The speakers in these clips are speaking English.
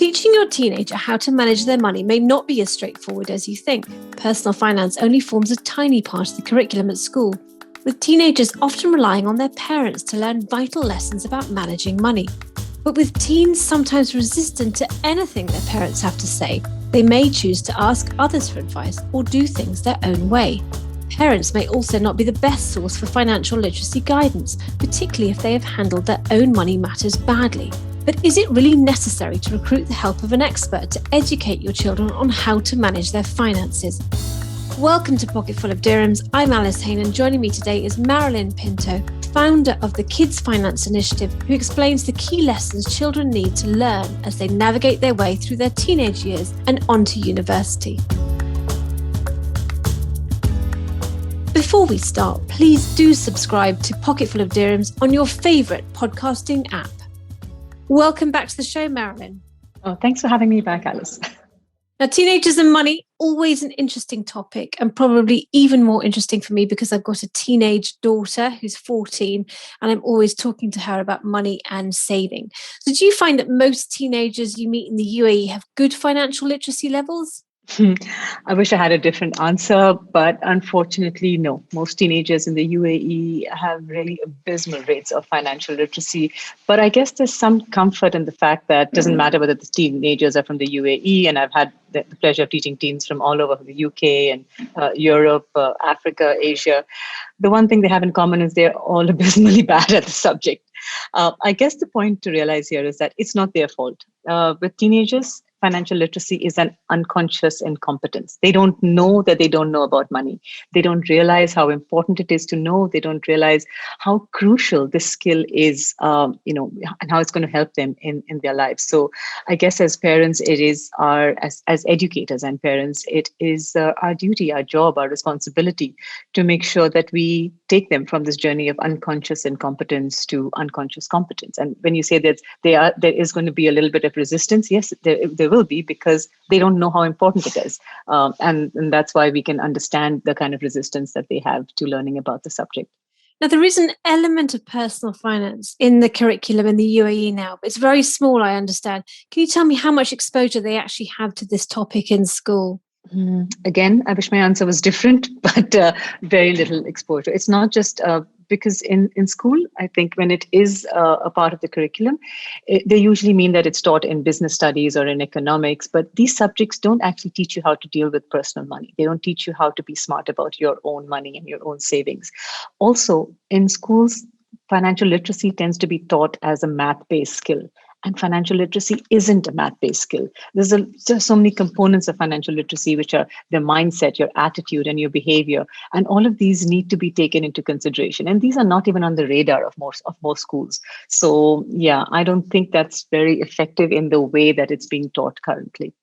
Teaching your teenager how to manage their money may not be as straightforward as you think. Personal finance only forms a tiny part of the curriculum at school, with teenagers often relying on their parents to learn vital lessons about managing money. But with teens sometimes resistant to anything their parents have to say, they may choose to ask others for advice or do things their own way. Parents may also not be the best source for financial literacy guidance, particularly if they have handled their own money matters badly. But is it really necessary to recruit the help of an expert to educate your children on how to manage their finances? Welcome to Pocketful of Dirhams. I'm Alice Haine, and joining me today is Marilyn Pinto, founder of the Kids Finance Initiative, who explains the key lessons children need to learn as they navigate their way through their teenage years and onto university. Before we start, please do subscribe to Pocketful of Dirhams on your favourite podcasting app. Welcome back to the show, Marilyn. Oh, thanks for having me back, Alice. Now, teenagers and money, always an interesting topic, and probably even more interesting for me because I've got a teenage daughter who's 14 and I'm always talking to her about money and saving. So do you find that most teenagers you meet in the UAE have good financial literacy levels? I wish I had a different answer, but unfortunately, no. Most teenagers in the UAE have really abysmal rates of financial literacy. But I guess there's some comfort in the fact that it doesn't matter whether the teenagers are from the UAE, and I've had the pleasure of teaching teens from all over the UK and Europe, Africa, Asia. The one thing they have in common is they're all abysmally bad at the subject. I guess the point to realize here is that it's not their fault. With teenagers, financial literacy is an unconscious incompetence. They don't know that they don't know about money. They don't realize how important it is to know. They don't realize how crucial this skill is, and how it's going to help them in their lives. So I guess as parents, it is as educators and parents, it is our duty, our job, our responsibility to make sure that we take them from this journey of unconscious incompetence to unconscious competence. And when you say that there is going to be a little bit of resistance, yes, there will be, because they don't know how important it is. And that's why we can understand the kind of resistance that they have to learning about the subject. Now, there is an element of personal finance in the curriculum in the UAE now, but it's very small, I understand. Can you tell me how much exposure they actually have to this topic in school? Again, I wish my answer was different, but very little exposure. It's not just because in school, I think when it is a part of the curriculum, they usually mean that it's taught in business studies or in economics, but these subjects don't actually teach you how to deal with personal money. They don't teach you how to be smart about your own money and your own savings. Also, in schools, financial literacy tends to be taught as a math-based skill. And financial literacy isn't a math-based skill. There's just so many components of financial literacy, which are the mindset, your attitude, and your behavior. And all of these need to be taken into consideration. And these are not even on the radar of most schools. So, yeah, I don't think that's very effective in the way that it's being taught currently.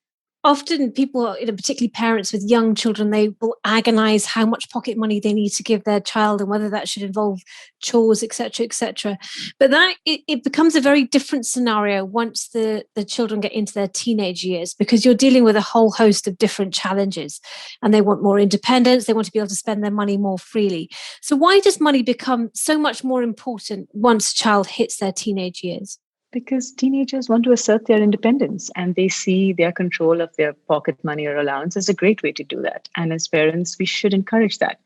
Often people, particularly parents with young children, they will agonize how much pocket money they need to give their child and whether that should involve chores, etc., etc. But that it becomes a very different scenario once the children get into their teenage years, because you're dealing with a whole host of different challenges and they want more independence. They want to be able to spend their money more freely. So why does money become so much more important once a child hits their teenage years? Because teenagers want to assert their independence and they see their control of their pocket money or allowance as a great way to do that. And as parents, we should encourage that.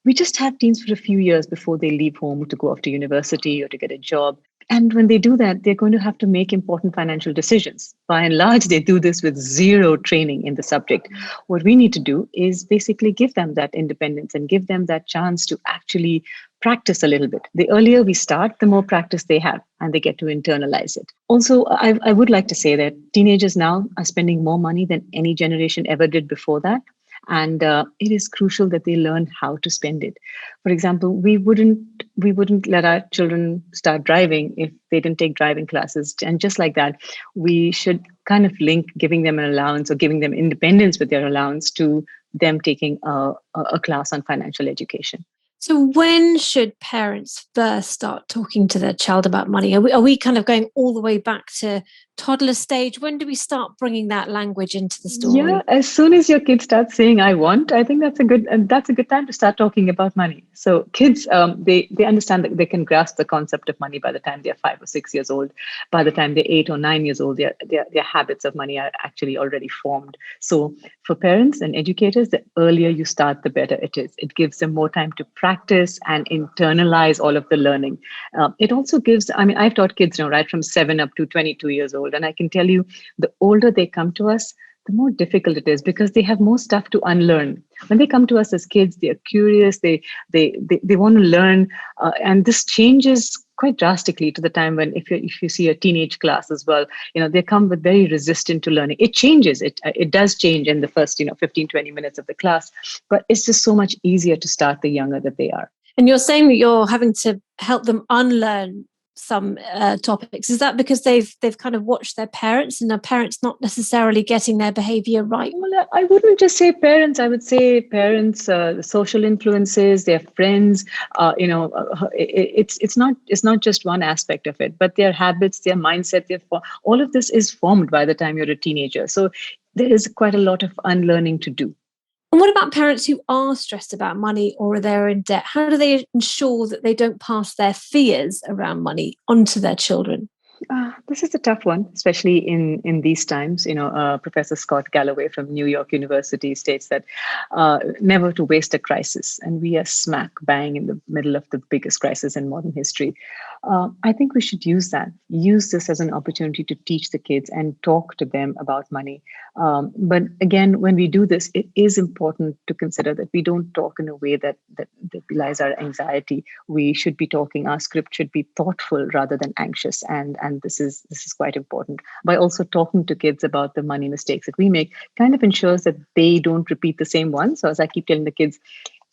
We just have teens for a few years before they leave home to go off to university or to get a job. And when they do that, they're going to have to make important financial decisions. By and large, they do this with zero training in the subject. What we need to do is basically give them that independence and give them that chance to actually practice a little bit. The earlier we start, the more practice they have and they get to internalize it. Also, I would like to say that teenagers now are spending more money than any generation ever did before that. And it is crucial that they learn how to spend it. For example, we wouldn't let our children start driving if they didn't take driving classes. And just like that, we should kind of link giving them an allowance or giving them independence with their allowance to them taking a class on financial education. So when should parents first start talking to their child about money? Are we kind of going all the way back to toddler stage? When do we start bringing that language into the Yeah, story? as soon as your kid starts saying "I want," I think that's a good time to start talking about money. So kids, they understand that they can grasp the concept of money by the time they're 5 or 6 years old. By the time they're 8 or 9 years old, their habits of money are actually already formed. So for parents and educators, the earlier you start, the better it is. It gives them more time to practice and internalize all of the learning. It also gives. I mean, I've taught kids now right from 7 up to 22 years old, and I can tell you, the older they come to us, the more difficult it is because they have more stuff to unlearn. When they come to us as kids, they're curious, they want to learn, and this changes quite drastically to the time when if you see a teenage class as well, they come with very resistant to learning. It changes, it does change in the first 15-20 minutes of the class, but it's just so much easier to start the younger that they are. And you're saying that you're having to help them unlearn some topics. Is that because they've kind of watched their parents and their parents not necessarily getting their behavior right? Well, I wouldn't just say parents. I would say parents, the social influences, their friends. It's not just one aspect of it, but their habits, their mindset, all of this is formed by the time you're a teenager. So there is quite a lot of unlearning to do. And what about parents who are stressed about money or they're in debt? How do they ensure that they don't pass their fears around money onto their children? This is a tough one, especially in these times. Professor Scott Galloway from New York University states that never to waste a crisis, and we are smack bang in the middle of the biggest crisis in modern history. I think we should use this as an opportunity to teach the kids and talk to them about money. But again, when we do this, it is important to consider that we don't talk in a way that belies our anxiety. We should be talking. Our script should be thoughtful rather than anxious, and this is quite important. By also talking to kids about the money mistakes that we make, kind of ensures that they don't repeat the same one. So as I keep telling the kids,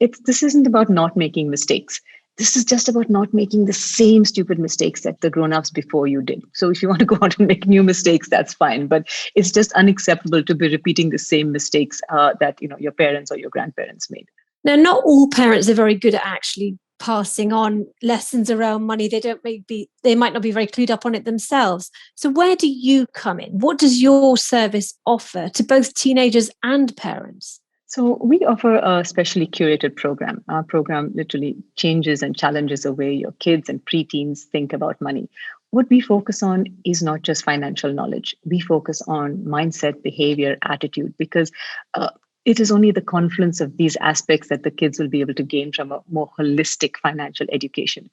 this isn't about not making mistakes. This is just about not making the same stupid mistakes that the grown-ups before you did. So if you want to go out and make new mistakes, that's fine. But it's just unacceptable to be repeating the same mistakes that your parents or your grandparents made. Now, not all parents are very good at actually passing on lessons around money. They might not be very clued up on it themselves. So where do you come in? What does your service offer to both teenagers and parents? So we offer a specially curated program. Our program literally changes and challenges the way your kids and preteens think about money. What we focus on is not just financial knowledge. We focus on mindset, behavior, attitude, because it is only the confluence of these aspects that the kids will be able to gain from a more holistic financial education.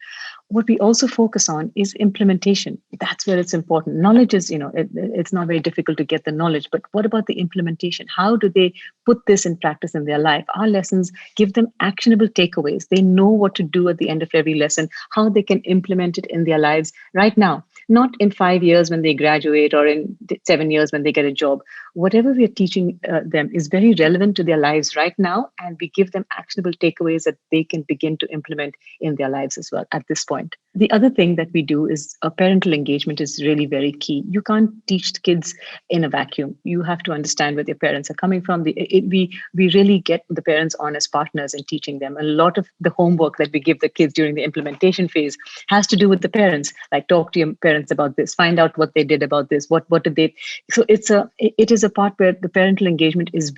What we also focus on is implementation. That's where it's important. Knowledge is, it's not very difficult to get the knowledge, but what about the implementation? How do they put this in practice in their life? Our lessons give them actionable takeaways. They know what to do at the end of every lesson, how they can implement it in their lives right now, not in 5 years when they graduate or in 7 years when they get a job. Whatever we are teaching them is very relevant to their lives right now, and we give them actionable takeaways that they can begin to implement in their lives as well at this point. The other thing that we do is parental engagement is really very key. You can't teach the kids in a vacuum. You have to understand where their parents are coming from. We really get the parents on as partners in teaching them. A lot of the homework that we give the kids during the implementation phase has to do with the parents. Like, talk to your parents about this, find out what they did about this, what did they. So it is a part where the parental engagement is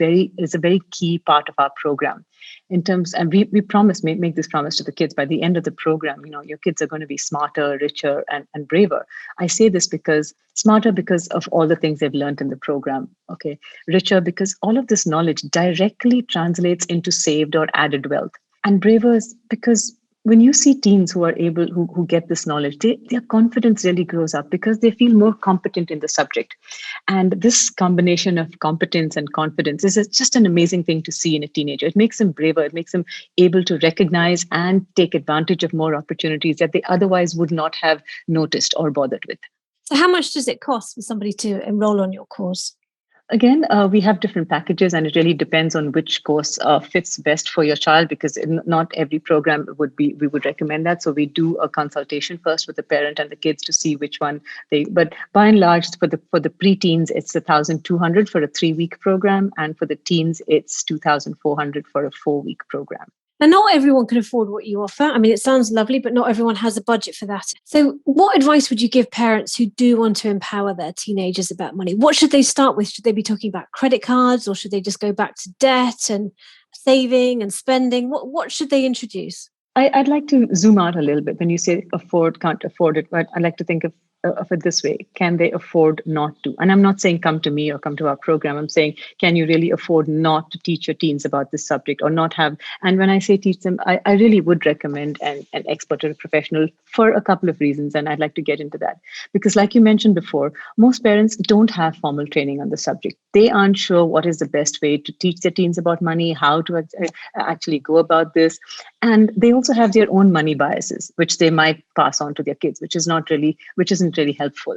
a very key part of our program. In terms, and we promise, make this promise to the kids, by the end of the program, your kids are going to be smarter, richer, and braver. I say this because smarter because of all the things they've learned in the program. Okay, richer because all of this knowledge directly translates into saved or added wealth, and braver is because when you see teens who get this knowledge, their confidence really grows up because they feel more competent in the subject. And this combination of competence and confidence is just an amazing thing to see in a teenager. It makes them braver. It makes them able to recognize and take advantage of more opportunities that they otherwise would not have noticed or bothered with. So how much does it cost for somebody to enroll on your course? Again, we have different packages, and it really depends on which course fits best for your child, because not every program we would recommend that. So we do a consultation first with the parent and the kids to see which one but by and large, for the preteens, it's 1,200 for a 3-week program, and for the teens, it's 2,400 for a 4-week program. And not everyone can afford what you offer. I mean, it sounds lovely, but not everyone has a budget for that. So what advice would you give parents who do want to empower their teenagers about money? What should they start with? Should they be talking about credit cards, or should they just go back to debt and saving and spending? What should they introduce? I'd like to zoom out a little bit when you say afford, can't afford it, but I like to think of it this way. Can they afford not to? And I'm not saying come to me or come to our program. I'm saying, can you really afford not to teach your teens about this subject or not have? And when I say teach them, I really would recommend an expert or a professional for a couple of reasons. And I'd like to get into that. Because like you mentioned before, most parents don't have formal training on the subject. They aren't sure what is the best way to teach their teens about money, how to actually go about this. And they also have their own money biases, which they might pass on to their kids, which isn't really helpful.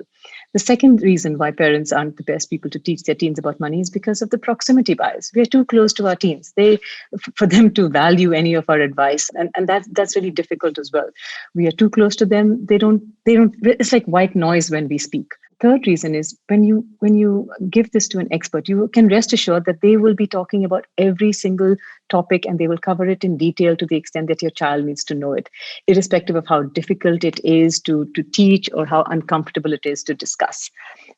The second reason why parents aren't the best people to teach their teens about money is because of the proximity bias. We're too close to our teens. For them to value any of our advice, and that's really difficult as well. We are too close to them. They don't. It's like white noise when we speak. Third reason is when you give this to an expert, you can rest assured that they will be talking about every single topic and they will cover it in detail to the extent that your child needs to know it, irrespective of how difficult it is to teach or how uncomfortable it is to discuss.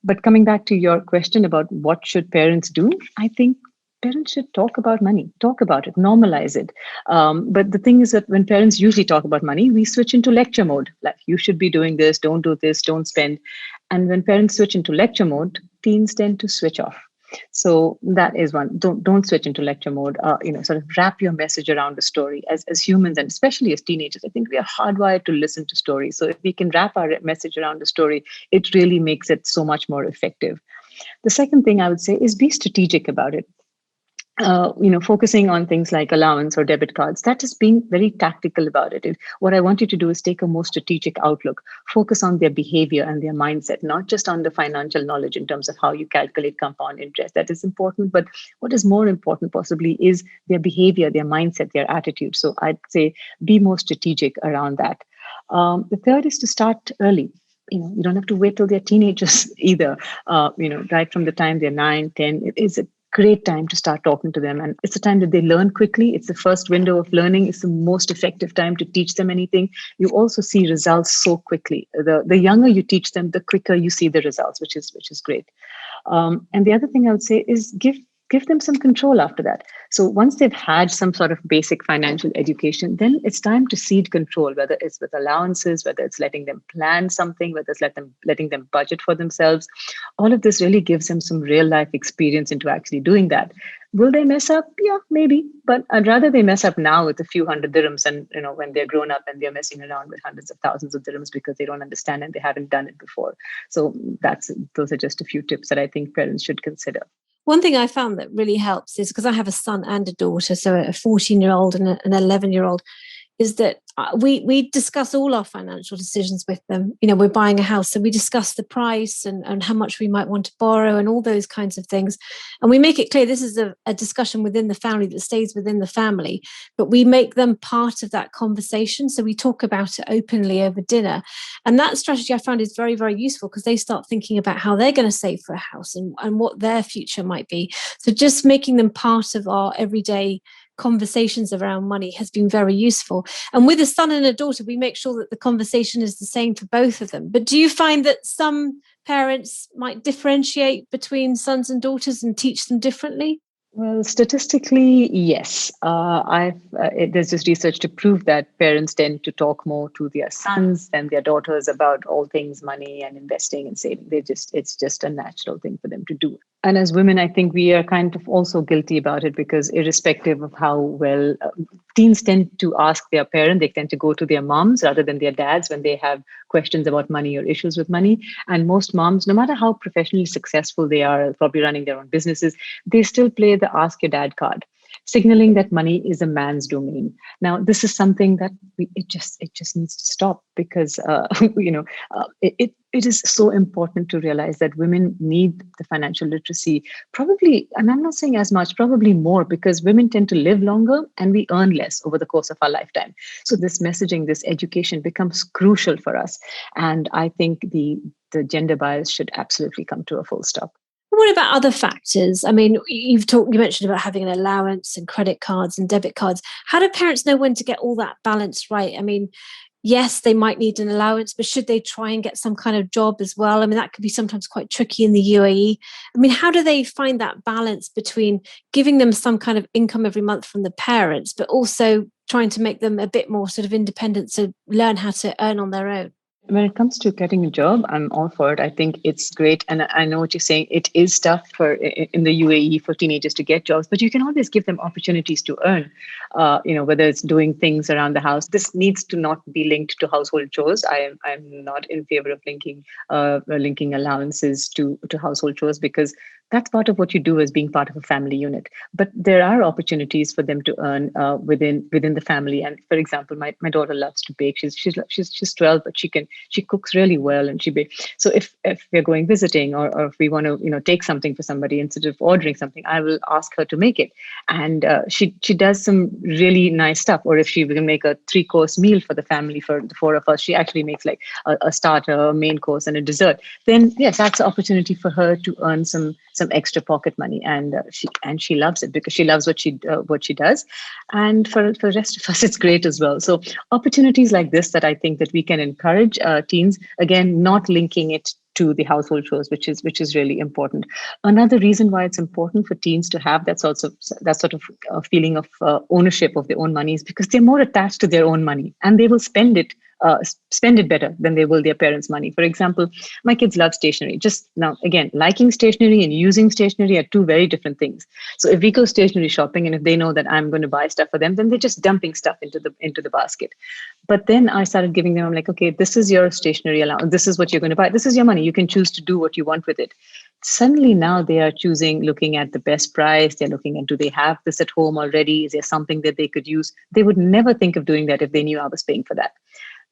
But coming back to your question about what should parents do, I think parents should talk about money, talk about it, normalize it. But the thing is that when parents usually talk about money, we switch into lecture mode. Like, you should be doing this, don't do this, don't spend. And when parents switch into lecture mode, teens tend to switch off. So that is one. Don't switch into lecture mode. Sort of wrap your message around the story. As humans, and especially as teenagers, I think we are hardwired to listen to stories. So if we can wrap our message around the story, it really makes it so much more effective. The second thing I would say is be strategic about it. Focusing on things like allowance or debit cards, that is being very tactical about it. What I want you to do is take a more strategic outlook, focus on their behavior and their mindset, not just on the financial knowledge in terms of how you calculate compound interest. That is important. But what is more important possibly is their behavior, their mindset, their attitude. So I'd say be more strategic around that. The third is to start early. You don't have to wait till they're teenagers either. Right from the time they're 9, 10, it is a great time to start talking to them. And it's a time that they learn quickly. It's the first window of learning. It's the most effective time to teach them anything. You also see results so quickly. The younger you teach them, the quicker you see the results, which is great. And the other thing I would say is give them some control after that. So once they've had some sort of basic financial education, then it's time to cede control, whether it's with allowances, whether it's letting them plan something, whether it's letting them budget for themselves. All of this really gives them some real life experience into actually doing that. Will they mess up? Yeah, maybe. But I'd rather they mess up now with a few hundred dirhams and, when they're grown up and they're messing around with hundreds of thousands of dirhams because they don't understand and they haven't done it before. So those are just a few tips that I think parents should consider. One thing I found that really helps is, because I have a son and a daughter, so a 14-year-old and an 11-year-old, is that we discuss all our financial decisions with them. We're buying a house, so we discuss the price and how much we might want to borrow and all those kinds of things. And we make it clear this is a discussion within the family that stays within the family, but we make them part of that conversation. So we talk about it openly over dinner. And that strategy I found is very, very useful, because they start thinking about how they're going to save for a house and what their future might be. So just making them part of our everyday conversations around money has been very useful. And with a son and a daughter, we make sure that the conversation is the same for both of them. But do you find that some parents might differentiate between sons and daughters and teach them differently? Well, statistically, yes. There's just research to prove that parents tend to talk more to their sons than their daughters about all things money and investing and saving. It's just a natural thing for them to do. And as women, I think we are kind of also guilty about it, because irrespective of how well teens tend to ask their parent, they tend to go to their moms rather than their dads when they have questions about money or issues with money. And most moms, no matter how professionally successful they are, probably running their own businesses, they still play the ask your dad card, signaling that money is a man's domain. Now, this is something that it just needs to stop, because it is so important to realize that women need the financial literacy, probably, and I'm not saying as much, probably more, because women tend to live longer and we earn less over the course of our lifetime. So this messaging, this education becomes crucial for us. And I think the gender bias should absolutely come to a full stop. What about other factors? I mean, you mentioned about having an allowance and credit cards and debit cards. How do parents know when to get all that balance right? I mean, yes, they might need an allowance, but should they try and get some kind of job as well? I mean, that could be sometimes quite tricky in the UAE. I mean, how do they find that balance between giving them some kind of income every month from the parents, but also trying to make them a bit more sort of independent to learn how to earn on their own? When it comes to getting a job, I'm all for it. I think it's great. And I know what you're saying. It is tough in the UAE for teenagers to get jobs, but you can always give them opportunities to earn, whether it's doing things around the house. This needs to not be linked to household chores. I'm not in favor of linking allowances to household chores, because that's part of what you do as being part of a family unit. But there are opportunities for them to earn within the family. And for example, my daughter loves to bake. She's 12, but she cooks really well, and she bakes. So if we're going visiting, or if we want to take something for somebody, instead of ordering something, I will ask her to make it, and she does some really nice stuff. Or if she will make a 3-course meal for the family, for the 4 of us, she actually makes like a starter, a main course, and a dessert. Then yes, that's an opportunity for her to earn some extra pocket money, and she loves it, because she loves what she does. And for the rest of us, it's great as well. So opportunities like this, that I think that we can encourage teens, again, not linking it to the household chores, which is really important. Another reason why it's important for teens to have that sort of feeling of ownership of their own money is because they're more attached to their own money, and they will spend it better than they will their parents' money. For example, my kids love stationery. Just now, again, liking stationery and using stationery are two very different things. So if we go stationery shopping, and if they know that I'm going to buy stuff for them, then they're just dumping stuff into the basket. But then I started giving them, I'm like, okay, this is your stationery allowance. This is what you're going to buy. This is your money. You can choose to do what you want with it. Suddenly now they are looking at the best price. They're looking at, do they have this at home already? Is there something that they could use? They would never think of doing that if they knew I was paying for that.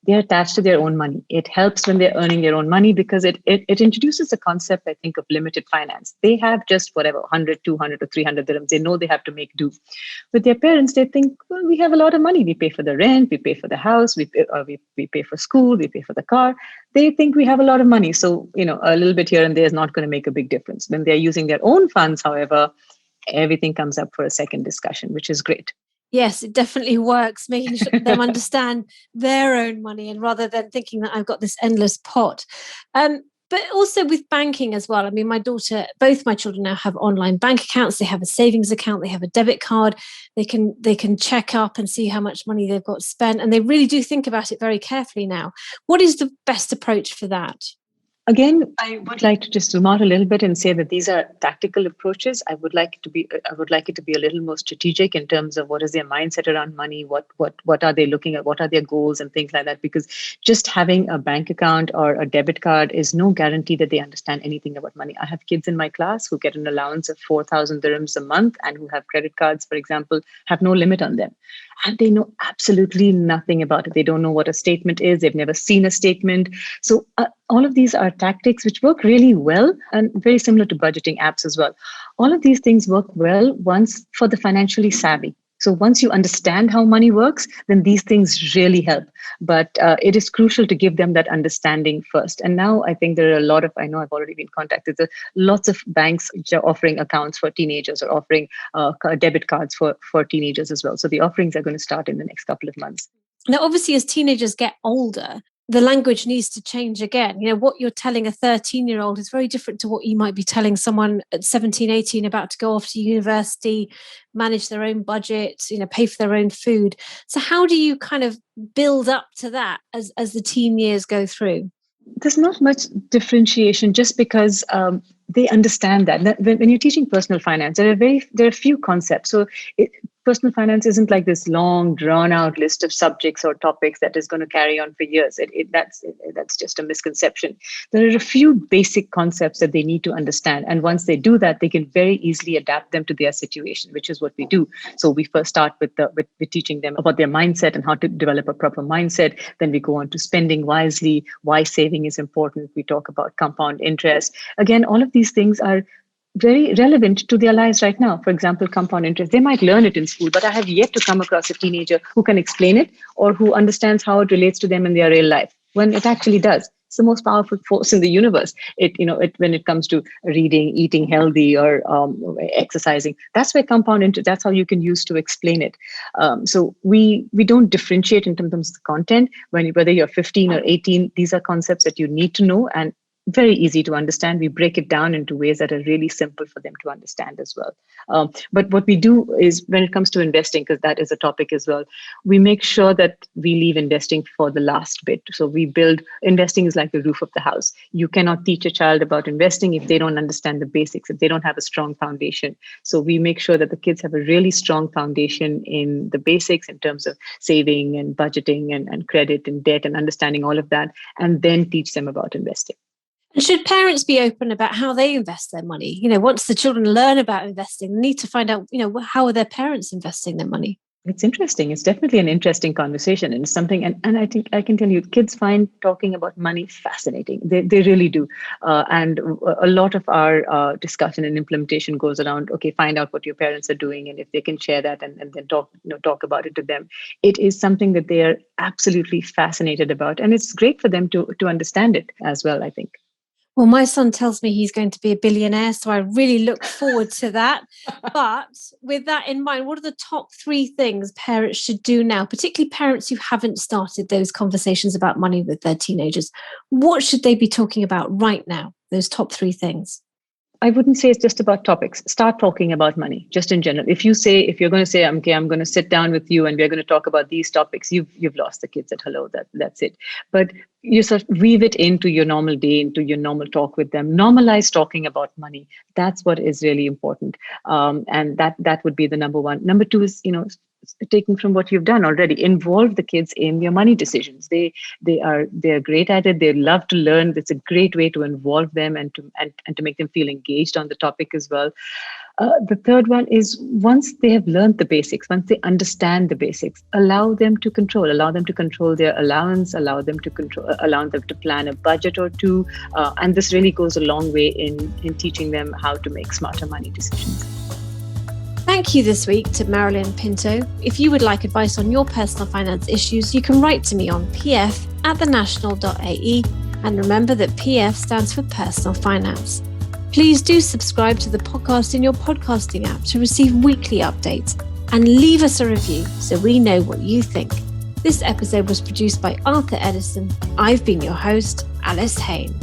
They're attached to their own money. It helps when they're earning their own money, because it introduces a concept, I think, of limited finance. They have just whatever, 100, 200 or 300 dirhams. They know they have to make do. With their parents, they think, well, we have a lot of money. We pay for the rent, we pay for the house, we pay for school, we pay for the car. They think we have a lot of money. So, a little bit here and there is not going to make a big difference. When they're using their own funds, however, everything comes up for a second discussion, which is great. Yes, it definitely works, making them understand their own money, and rather than thinking that I've got this endless pot. But also with banking as well. I mean, both my children now have online bank accounts. They have a savings account. They have a debit card. They can check up and see how much money they've got spent. And they really do think about it very carefully now. What is the best approach for that? Again, I would like to just zoom out a little bit and say that these are tactical approaches. I would like it to be a little more strategic in terms of what is their mindset around money, what are they looking at, what are their goals and things like that. Because just having a bank account or a debit card is no guarantee that they understand anything about money. I have kids in my class who get an allowance of 4,000 dirhams a month, and who have credit cards, for example, have no limit on them. And they know absolutely nothing about it. They don't know what a statement is. They've never seen a statement. So all of these are tactics which work really well, and very similar to budgeting apps as well. All of these things work well once for the financially savvy. So once you understand how money works, then these things really help. But it is crucial to give them that understanding first. And now I think there are I know I've already been contacted, there are lots of banks which are offering accounts for teenagers, or offering debit cards for teenagers as well. So the offerings are going to start in the next couple of months. Now, obviously, as teenagers get older, the language needs to change again. What you're telling a 13-year-old is very different to what you might be telling someone at 17, 18 about to go off to university, manage their own budget, pay for their own food. So how do you kind of build up to that as the teen years go through? There's not much differentiation, just because they understand that when you're teaching personal finance, there are a few concepts. So personal finance isn't like this long, drawn-out list of subjects or topics that is going to carry on for years. That's just a misconception. There are a few basic concepts that they need to understand, and once they do that, they can very easily adapt them to their situation, which is what we do. So we first start with teaching them about their mindset and how to develop a proper mindset. Then we go on to spending wisely, why saving is important. We talk about compound interest. Again, all of these things are very relevant to their lives right now. For example, compound interest, they might learn it in school, but I have yet to come across a teenager who can explain it, or who understands how it relates to them in their real life, when it actually does. It's the most powerful force in the universe. When it comes to reading, eating healthy, or exercising, that's where compound interest. That's how you can use to explain it. So we don't differentiate in terms of the content. Whether you're 15 or 18, these are concepts that you need to know and very easy to understand. We break it down into ways that are really simple for them to understand as well. But what we do is, when it comes to investing, because that is a topic as well, we make sure that we leave investing for the last bit. So we build, investing is like the roof of the house. You cannot teach a child about investing if they don't understand the basics, if they don't have a strong foundation. So we make sure that the kids have a really strong foundation in the basics in terms of saving and budgeting and credit and debt and understanding all of that, and then teach them about investing. And should parents be open about how they invest their money? Once the children learn about investing, they need to find out, how are their parents investing their money? It's interesting. It's definitely an interesting conversation, and it's something, and I think I can tell you, kids find talking about money fascinating. They really do. And a lot of our discussion and implementation goes around, okay, find out what your parents are doing, and if they can share that and then talk about it to them. It is something that they are absolutely fascinated about, and it's great for them to understand it as well, I think. Well, my son tells me he's going to be a billionaire, so I really look forward to that. But with that in mind, what are the top 3 things parents should do now, particularly parents who haven't started those conversations about money with their teenagers? What should they be talking about right now, those top 3 things? I wouldn't say it's just about topics. Start talking about money, just in general. If you're going to say, okay, I'm going to sit down with you and we're going to talk about these topics, you've lost the kids at hello. That's it. But you sort of weave it into your normal day, into your normal talk with them. Normalize talking about money. That's what is really important. And that would be the number one. Number 2 is, taking from what you've done already, involve the kids in your money decisions. They're great at it. They love to learn. It's a great way to involve them and to make them feel engaged on the topic as well. The third one is, once they have learned the basics, once they understand the basics, allow them to control their allowance, allow them to plan a budget or 2. And this really goes a long way in teaching them how to make smarter money decisions. Thank you this week to Marilyn Pinto. If you would like advice on your personal finance issues, you can write to me on pf@thenational.ae. And remember that PF stands for Personal Finance. Please do subscribe to the podcast in your podcasting app to receive weekly updates, and leave us a review so we know what you think. This episode was produced by Arthur Edison. I've been your host, Alice Haine.